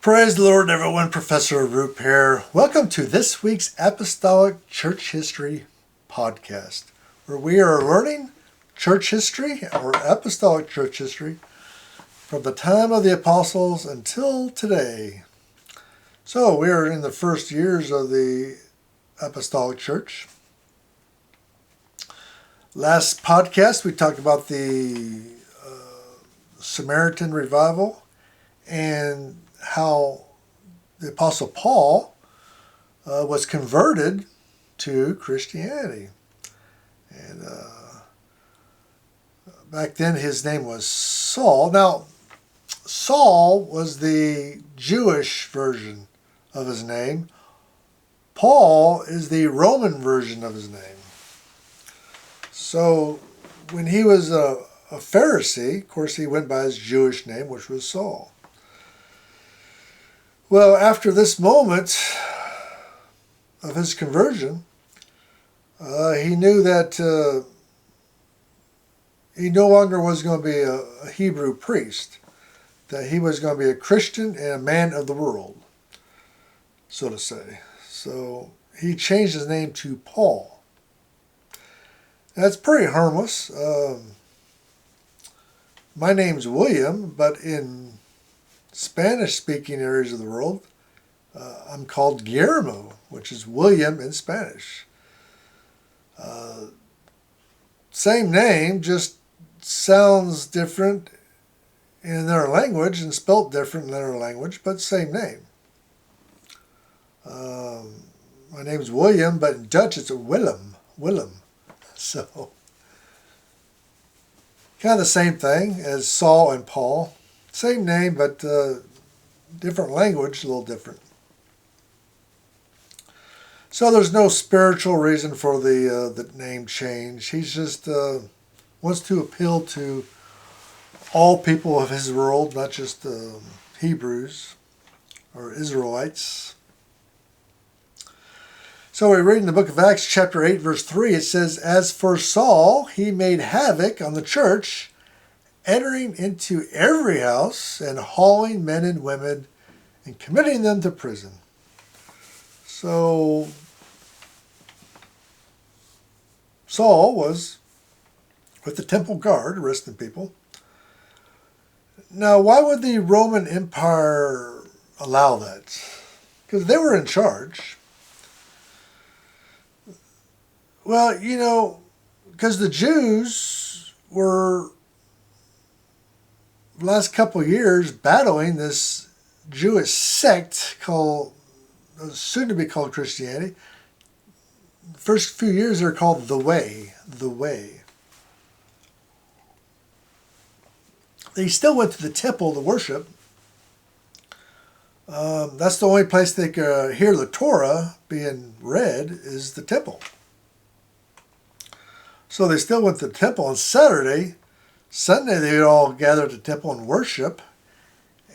Praise the Lord, everyone. Professor Roop here. Welcome to this week's Apostolic Church History podcast, where we are learning church history, or apostolic church history, from the time of the apostles until today. So we are in the first years of the apostolic church. Last podcast, we talked about the Samaritan revival and how the Apostle Paul was converted to Christianity. And back then his name was Saul. Now, Saul was the Jewish version of his name. Paul is the Roman version of his name. So when he was a Pharisee, of course he went by his Jewish name, which was Saul. Well, after this moment of his conversion, he knew that he no longer was going to be a Hebrew priest, that he was going to be a Christian and a man of the world, so to say. So he changed his name to Paul. That's pretty harmless. My name's William, but in Spanish-speaking areas of the world, I'm called Guillermo, which is William in Spanish. Same name, just sounds different in their language and spelt different in their language, but same name. My name's William, but in Dutch it's a Willem. So, kind of the same thing as Saul and Paul. Same name, but different language, a little different. So there's no spiritual reason for the name change. He's just wants to appeal to all people of his world, not just Hebrews or Israelites. So we read in the book of Acts chapter 8 verse 3, it says, "As for Saul, he made havoc on the church, entering into every house and hauling men and women and committing them to prison." So Saul was with the temple guard arresting people. Now, why would the Roman Empire allow that? Because they were in charge. Well, because the Jews were last couple of years battling this Jewish sect called, soon to be called Christianity. The first few years they're called the Way. They still went to the temple to worship. That's the only place they could hear the Torah being read is the temple. So they still went to the temple on Saturday. Sunday, they would all gather at the temple and worship.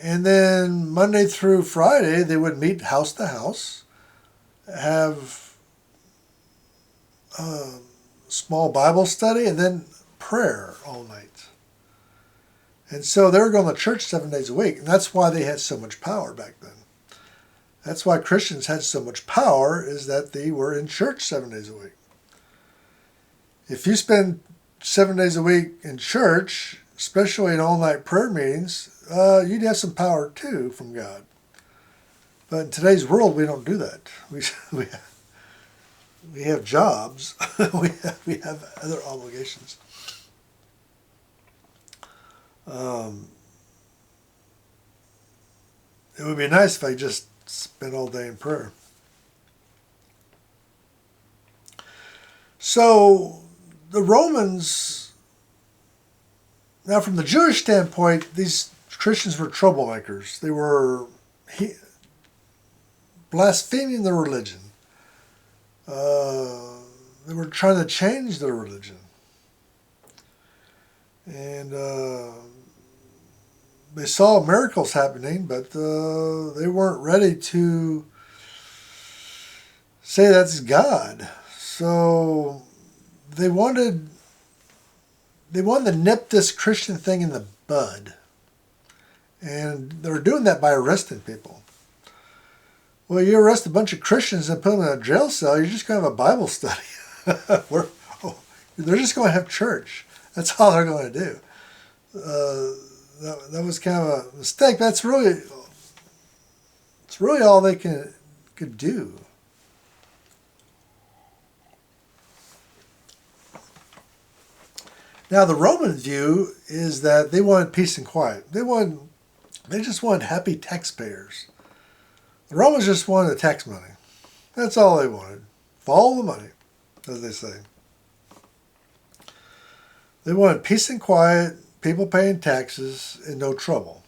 And then Monday through Friday, they would meet house to house, have a small Bible study, and then prayer all night. And so they were going to church 7 days a week. And that's why they had so much power back then. That's why Christians had so much power, is that they were in church 7 days a week. If you spend 7 days a week in church, especially in all-night prayer meetings, you'd have some power too from God. But in today's world, we don't do that. We have jobs. we have other obligations. It would be nice if I just spent all day in prayer. So the Romans, now from the Jewish standpoint, these Christians were troublemakers. They were blaspheming their religion. They were trying to change their religion. And they saw miracles happening, but they weren't ready to say that's God. So they wanted to nip this Christian thing in the bud. And they're doing that by arresting people. Well, you arrest a bunch of Christians and put them in a jail cell, you're just going to have a Bible study. They're just going to have church. That's all they're going to do. That was kind of a mistake. It's really all they could do. Now, the Roman view is that they wanted peace and quiet. They just wanted happy taxpayers. The Romans just wanted the tax money. That's all they wanted. Follow the money, as they say. They wanted peace and quiet, people paying taxes, and no trouble.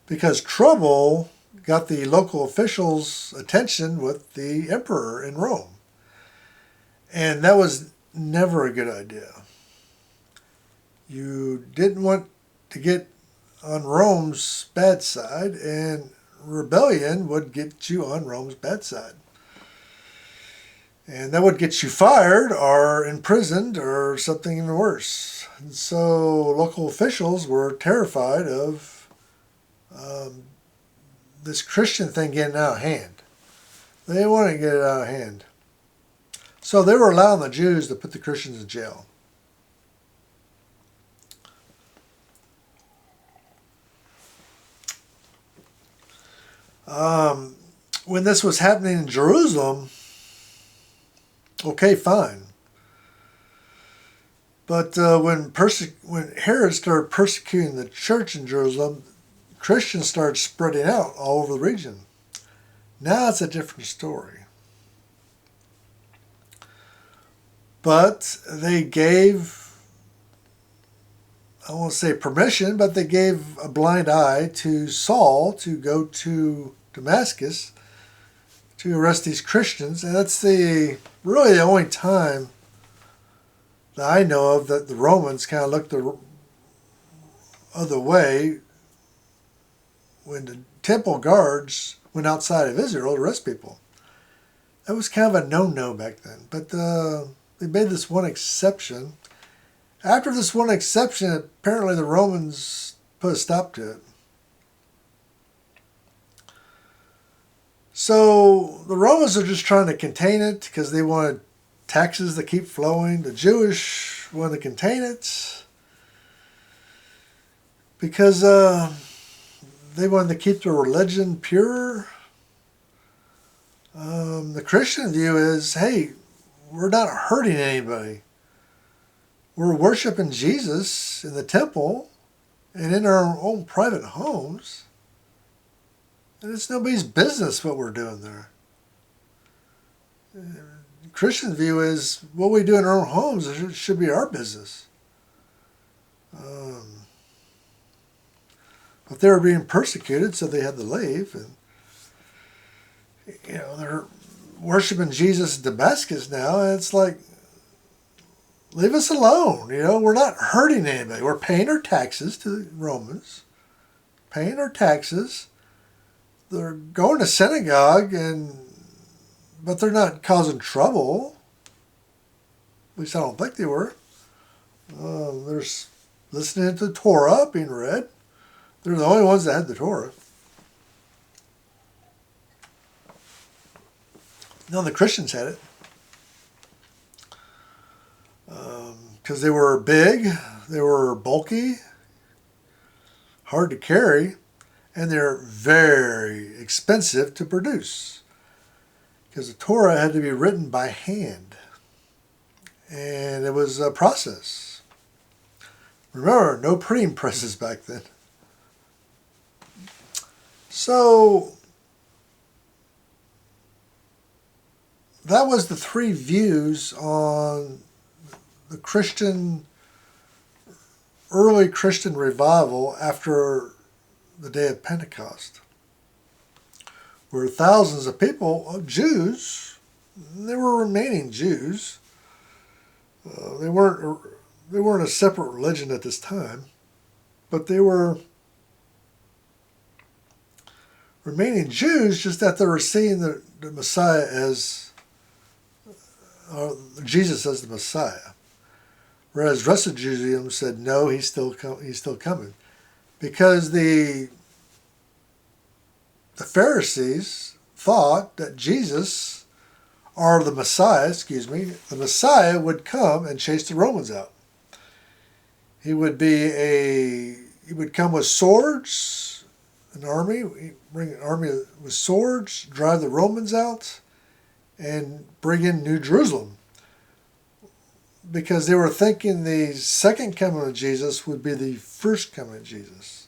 Because trouble got the local officials' attention with the emperor in Rome. And that was never a good idea. You didn't want to get on Rome's bad side, and rebellion would get you on Rome's bad side. And that would get you fired or imprisoned or something even worse. And so local officials were terrified of this Christian thing getting out of hand. They wanted to get it out of hand. So they were allowing the Jews to put the Christians in jail. When this was happening in Jerusalem, okay, fine. But when Herod started persecuting the church in Jerusalem, Christians started spreading out all over the region. Now it's a different story. But they gave, I won't say permission, but they gave a blind eye to Saul to go to Damascus to arrest these Christians. And that's really the only time that I know of that the Romans kind of looked the other way when the temple guards went outside of Israel to arrest people. That was kind of a no-no back then. But they made this one exception. After this one exception, apparently the Romans put a stop to it. So the Romans are just trying to contain it because they wanted taxes to keep flowing. The Jewish wanted to contain it because they wanted to keep their religion pure. The Christian view is, hey, we're not hurting anybody. We're worshiping Jesus in the temple and in our own private homes. And it's nobody's business what we're doing there. The Christian view is what we do in our own homes should be our business. But they were being persecuted, so they had to leave. And they're worshiping Jesus in Damascus now, and it's like, leave us alone. We're not hurting anybody. We're paying our taxes to the Romans, paying our taxes. They're going to synagogue, but they're not causing trouble. At least I don't think they were. They're listening to the Torah being read. They're the only ones that had the Torah. None of the Christians had it. Because they were big, they were bulky, hard to carry, and they're very expensive to produce. Because the Torah had to be written by hand. And it was a process. Remember, no printing presses back then. So that was the three views on the early Christian revival after the day of Pentecost, where thousands of people, Jews, they were remaining Jews. They weren't a separate religion at this time, but they were remaining Jews, just that they were seeing the Messiah as Jesus as the Messiah. Whereas the rest of Judaism said, no, he's still coming. because the Pharisees thought that Jesus, or the Messiah, the Messiah would come and chase the Romans out. He would come with swords, an army. He'd bring an army with swords, drive the Romans out, and bring in New Jerusalem. Because they were thinking the second coming of Jesus would be the first coming of Jesus.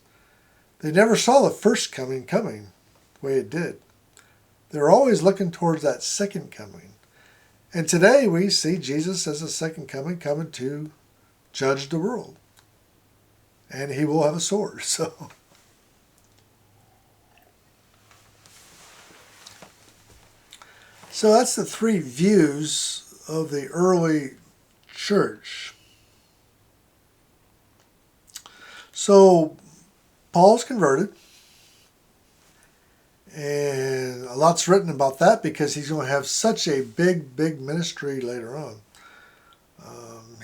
They never saw the first coming the way it did. They were always looking towards that second coming. And today we see Jesus as a second coming to judge the world. And he will have a sword. So that's the three views of the early church. So Paul's converted. And a lot's written about that because he's going to have such a big ministry later on.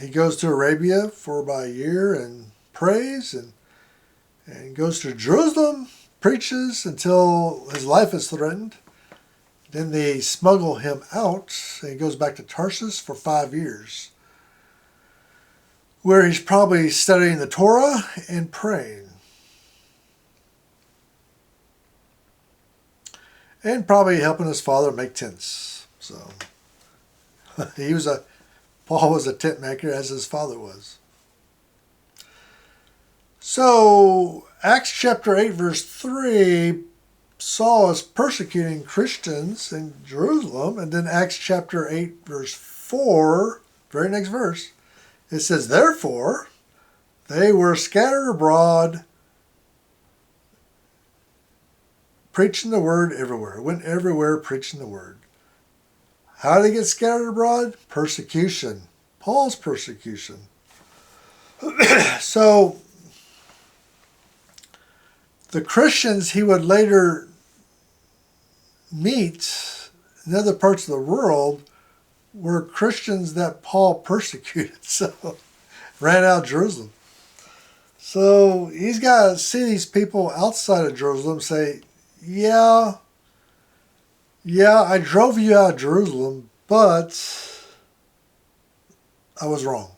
He goes to Arabia for about a year and prays and goes to Jerusalem, preaches until his life is threatened. Then they smuggle him out and he goes back to Tarsus for 5 years, where he's probably studying the Torah and praying. And probably helping his father make tents. So Paul was a tent maker as his father was. So Acts chapter 8 verse 3, Saul is persecuting Christians in Jerusalem. And then Acts chapter 8 verse 4, very next verse, it says, therefore they were scattered abroad, preaching the word everywhere. Went everywhere preaching the word. How did they get scattered abroad? Persecution. Paul's persecution. So the Christians he would later meet in other parts of the world were Christians that Paul persecuted. So ran out of Jerusalem. So he's got to see these people outside of Jerusalem say, yeah, I drove you out of Jerusalem, but I was wrong.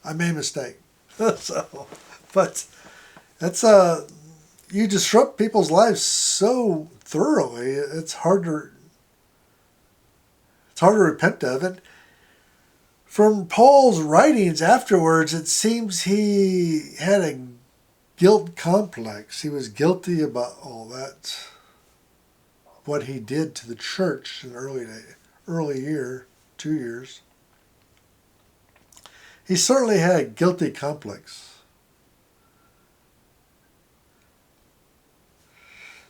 I made a mistake. But that's you disrupt people's lives so thoroughly. It's hard to repent of it. From Paul's writings afterwards, it seems he had a guilt complex. He was guilty about all that. What he did to the church in early year, 2 years. He certainly had a guilty complex.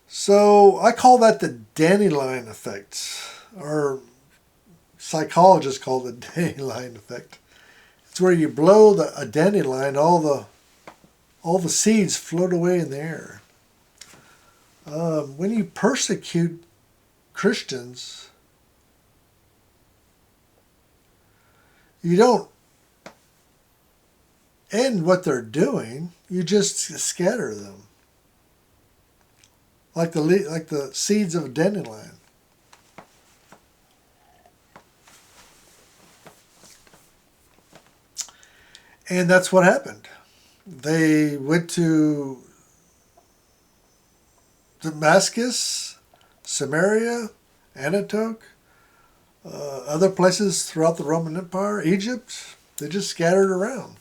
So I call that the dandelion effect, or psychologists call it the dandelion effect. It's where you blow a dandelion, all the seeds float away in the air. When you persecute Christians, you don't end what they're doing. You just scatter them, like the seeds of a dandelion. And that's what happened. They went to Damascus, Samaria, Antioch, other places throughout the Roman Empire, Egypt. They just scattered around.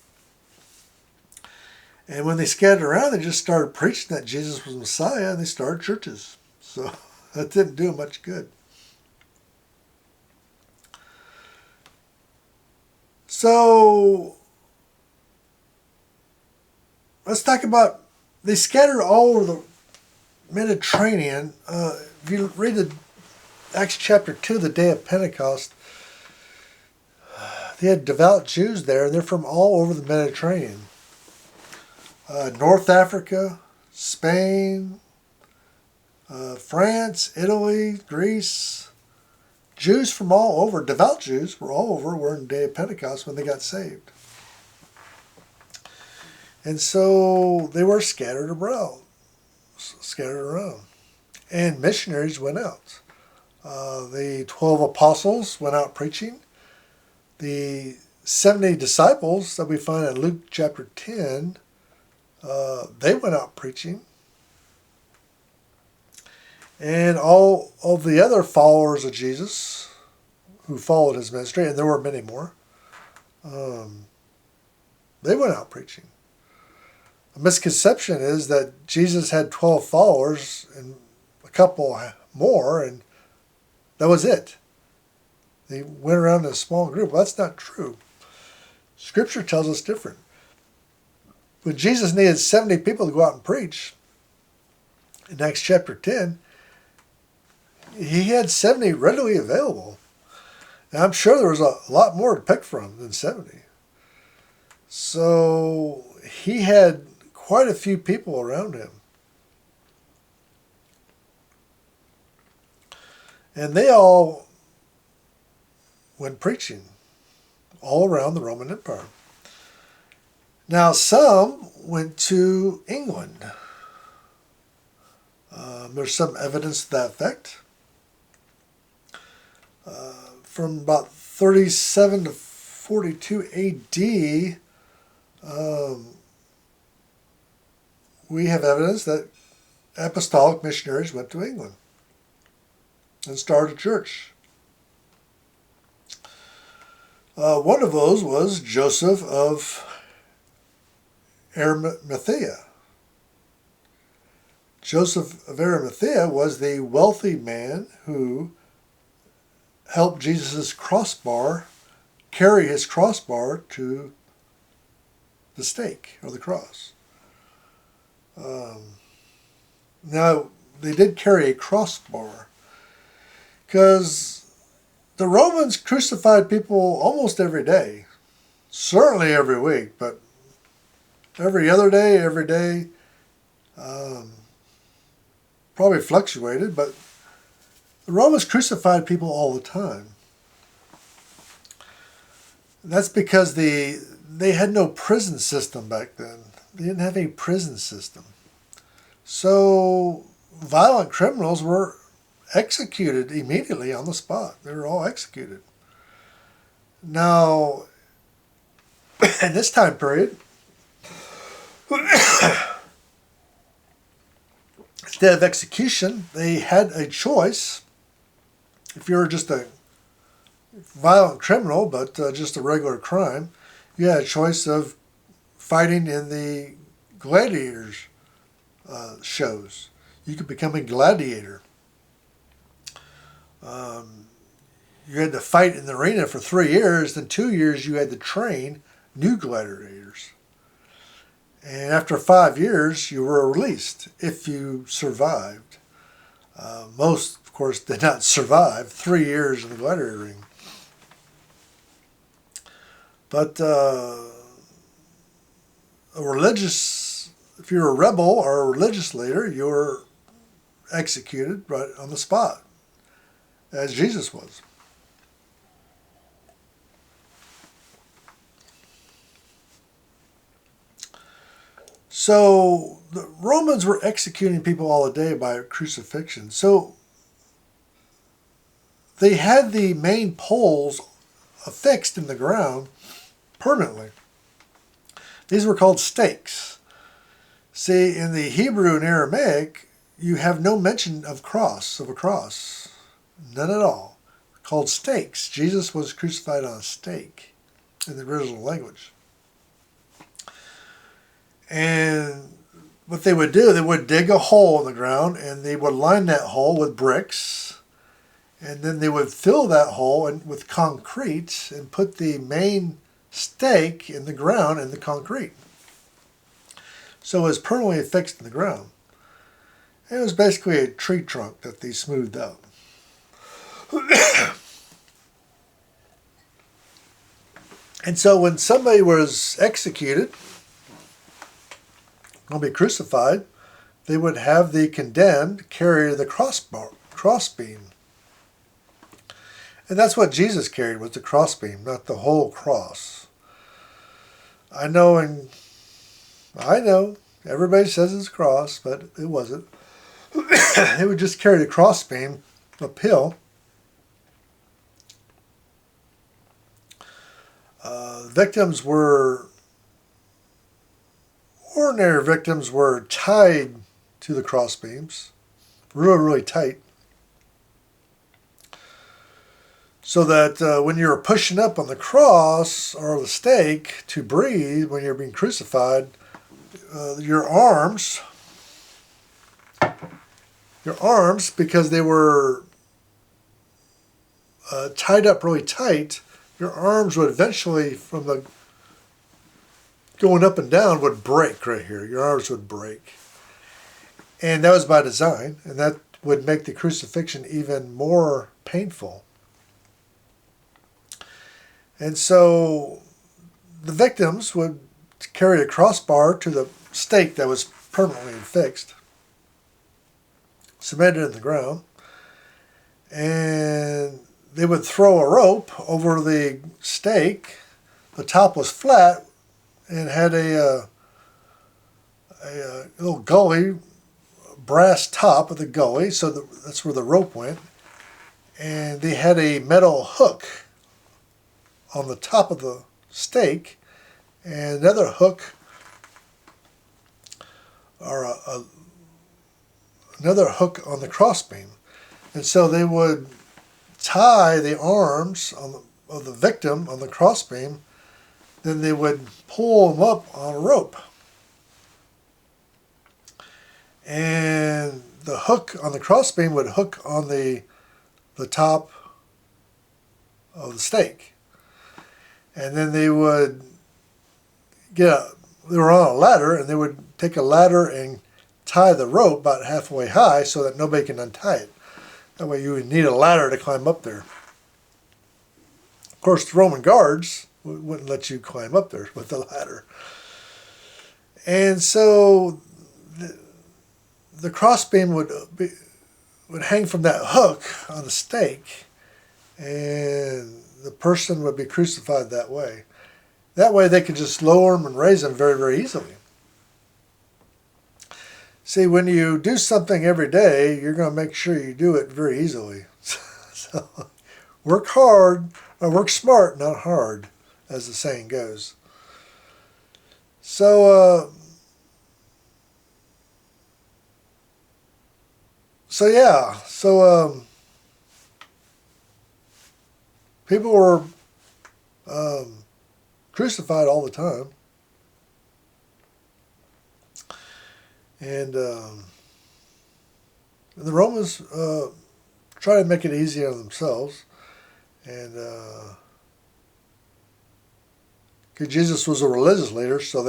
And when they scattered around, they just started preaching that Jesus was Messiah, and they started churches. So that didn't do much good. So let's talk about, they scattered all over the Mediterranean. If you read the Acts chapter 2, the day of Pentecost, they had devout Jews there, and they're from all over the Mediterranean. North Africa, Spain, France, Italy, Greece. Jews from all over, devout Jews were all over, were in the day of Pentecost when they got saved. And so they were scattered around. And missionaries went out. The 12 apostles went out preaching. The 70 disciples that we find in Luke chapter 10, they went out preaching. And all of the other followers of Jesus who followed his ministry, and there were many more, they went out preaching. A misconception is that Jesus had 12 followers and a couple more, and that was it. They went around in a small group. Well, that's not true. Scripture tells us different. When Jesus needed 70 people to go out and preach, in Acts chapter 10, he had 70 readily available. And I'm sure there was a lot more to pick from than 70. So he had quite a few people around him. And they all went preaching all around the Roman Empire. Now, some went to England. There's some evidence to that effect. From about 37 to 42 A.D., we have evidence that apostolic missionaries went to England and started a church. One of those was Joseph of Arimathea. Joseph of Arimathea was the wealthy man who helped Jesus' carry his crossbar to the stake or the cross. Now, they did carry a crossbar because the Romans crucified people almost every day. Certainly every week, but every other day, every day, probably fluctuated, but the Romans crucified people all the time. And that's because they had no prison system back then. They didn't have any prison system. So violent criminals were executed immediately on the spot. They were all executed. Now, in this time period, instead of execution, they had a choice. If you were just a violent criminal, but just a regular crime, you had a choice of fighting in the gladiators shows. You could become a gladiator. You had to fight in the arena for 3 years. Then 2 years you had to train new gladiators. And after 5 years, you were released if you survived. Most, of course, did not survive 3 years in the gladiator ring. But if you were a rebel or a religious leader, you were executed right on the spot, as Jesus was. So the Romans were executing people all the day by crucifixion. So they had the main poles affixed in the ground permanently. These were called stakes. See, in the Hebrew and Aramaic, you have no mention of a cross. None at all. Called stakes. Jesus was crucified on a stake in the original language. And what they would do, they would dig a hole in the ground and they would line that hole with bricks. And then they would fill that hole with concrete and put the main stake in the ground in the concrete. So it was permanently fixed in the ground. And it was basically a tree trunk that they smoothed out. And so when somebody was executed, going to be crucified, they would have the condemned carry the crossbeam. And that's what Jesus carried, was the crossbeam, not the whole cross. I know in I know. Everybody says it's a cross, but it wasn't. It would just carry the crossbeam uphill. Victims were, ordinary victims were tied to the crossbeams, really, really tight, so that when you're pushing up on the cross or the stake to breathe when you're being crucified, your arms, because they were tied up really tight, your arms would eventually, from the going up and down, would break right here. Your arms would break. And that was by design, and that would make the crucifixion even more painful. And so the victims would carry a crossbar to the stake that was permanently fixed, cemented in the ground, and they would throw a rope over the stake. The top was flat and had a little gully, brass top of the gully, so that's where the rope went. And they had a metal hook on the top of the stake, and another hook, or another hook on the crossbeam. And so they would tie the arms of the victim on the crossbeam, then they would pull them up on a rope. And the hook on the crossbeam would hook on the top of the stake. And then they would they were on a ladder, and they would take a ladder and tie the rope about halfway high so that nobody can untie it. That way you would need a ladder to climb up there. Of course, the Roman guards wouldn't let you climb up there with the ladder. And so the crossbeam would hang from that hook on the stake, and the person would be crucified that way. That way they could just lower them and raise them very, very easily. See, when you do something every day, you're going to make sure you do it very easily. So work hard, or work smart, not hard, as the saying goes. So, people were crucified all the time. And the Romans tried to make it easy on themselves. And because Jesus was a religious leader, so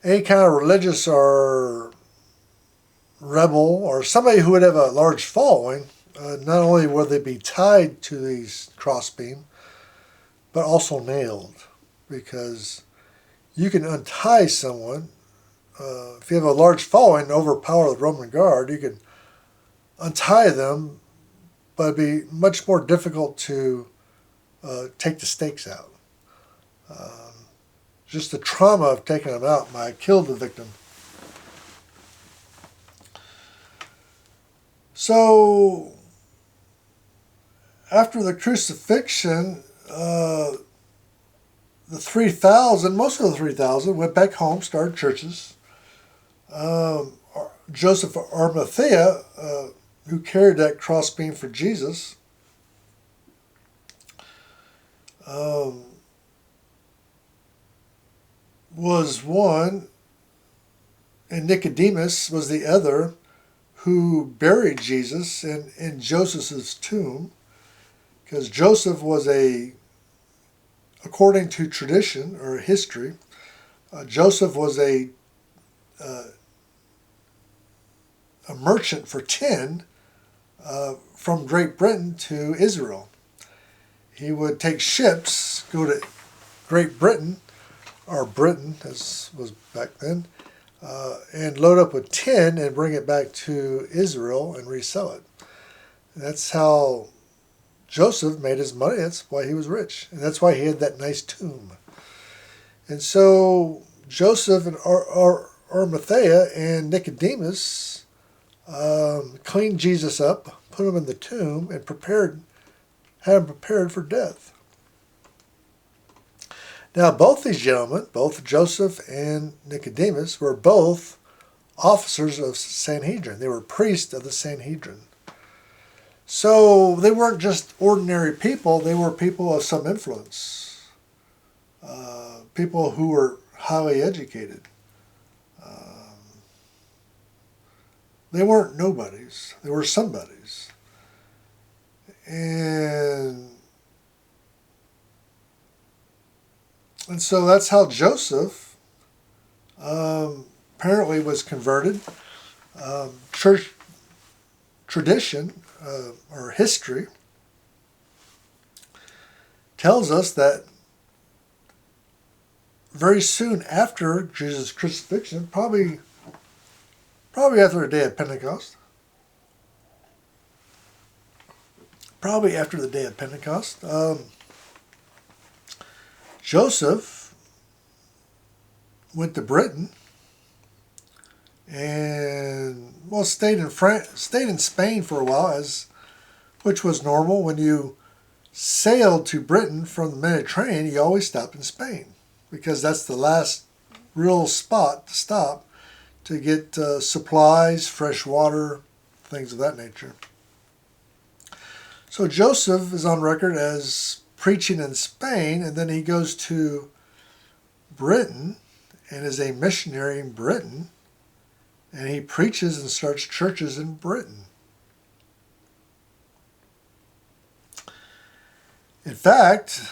any kind of religious or rebel or somebody who would have a large following, not only would they be tied to these crossbeam, but also nailed. Because you can untie someone. If you have a large following and overpower the Roman guard, you can untie them, but it'd be much more difficult to take the stakes out. Just the trauma of taking them out might have killed the victim. So, after the crucifixion, the 3,000, most of the 3,000 went back home, started churches. Joseph of Arimathea, who carried that crossbeam for Jesus, was one, and Nicodemus was the other, who buried Jesus in Joseph's tomb, because Joseph was according to tradition or history, Joseph was a merchant for tin from Great Britain to Israel. He would take ships, go to Great Britain, or Britain as was back then, and load up with tin and bring it back to Israel and resell it. And that's how Joseph made his money. That's why he was rich. And that's why he had that nice tomb. And so Joseph and Arimathea and Nicodemus cleaned Jesus up, put him in the tomb, and had him prepared for death. Now, both these gentlemen, both Joseph and Nicodemus, were both officers of Sanhedrin. They were priests of the Sanhedrin. So they weren't just ordinary people, they were people of some influence. People who were highly educated. They weren't nobodies, they were somebodies. And so that's how Joseph apparently was converted. Church tradition or history tells us that very soon after Jesus' crucifixion, probably after the day of Pentecost, Joseph went to Britain and stayed in Spain for a while, which was normal. When you sailed to Britain from the Mediterranean, you always stopped in Spain, because that's the last real spot to stop to get supplies, fresh water, things of that nature. So Joseph is on record as preaching in Spain, and then he goes to Britain and is a missionary in Britain, and he preaches and starts churches in Britain. In fact,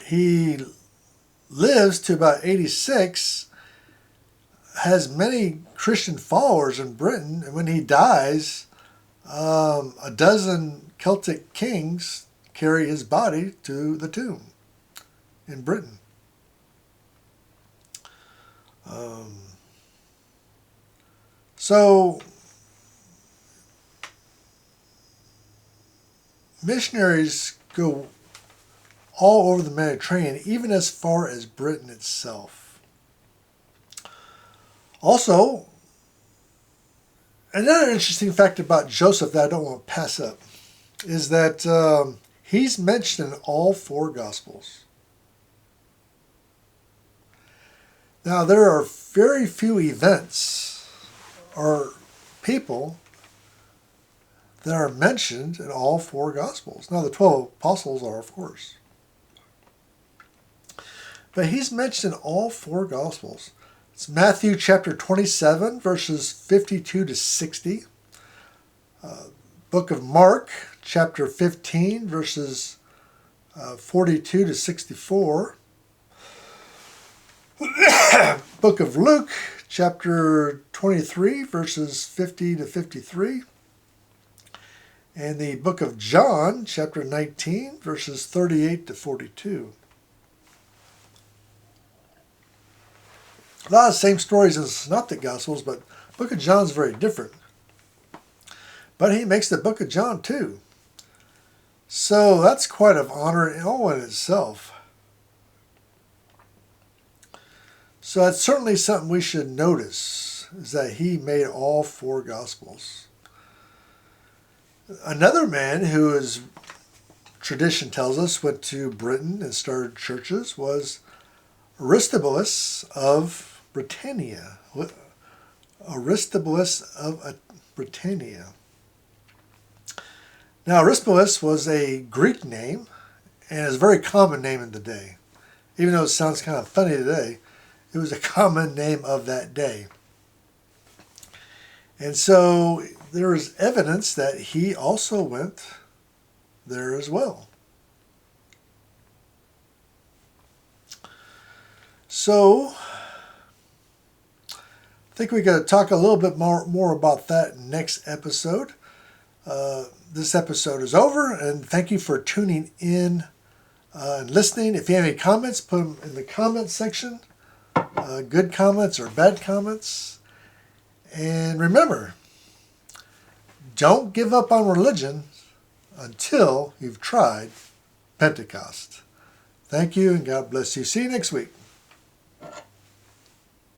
he lives to about 86, has many Christian followers in Britain, and when he dies, a dozen Celtic kings carry his body to the tomb in Britain. So missionaries go all over the Mediterranean, even as far as Britain itself. Also, another interesting fact about Joseph that I don't want to pass up is that he's mentioned in all 4 Gospels. Now, there are very few events or people that are mentioned in all 4 Gospels. Now, the 12 apostles are, of course. But he's mentioned in all 4 Gospels. It's Matthew chapter 27, verses 52 to 60. Book of Mark, chapter 15, verses 42 to 64. Book of Luke, chapter 23, verses 50 to 53. And the book of John, chapter 19, verses 38 to 42. A lot of the same stories as the Synoptic Gospels, but the book of John is very different. But he makes the book of John too. So that's quite an honor in all in itself. So that's certainly something we should notice, is that he made all 4 Gospels. Another man who, as tradition tells us, went to Britain and started churches was Aristobulus of Britannia. Aristobulus of Britannia. Now, Aristobulus was a Greek name, and is a very common name in the day. Even though it sounds kind of funny today, it was a common name of that day. And so there is evidence that he also went there as well. So I think we got to talk a little bit more about that next episode. This episode is over, and thank you for tuning in and listening. If you have any comments, put them in the comment section. Good comments or bad comments. And remember, don't give up on religion until you've tried Pentecost. Thank you, and God bless you. See you next week.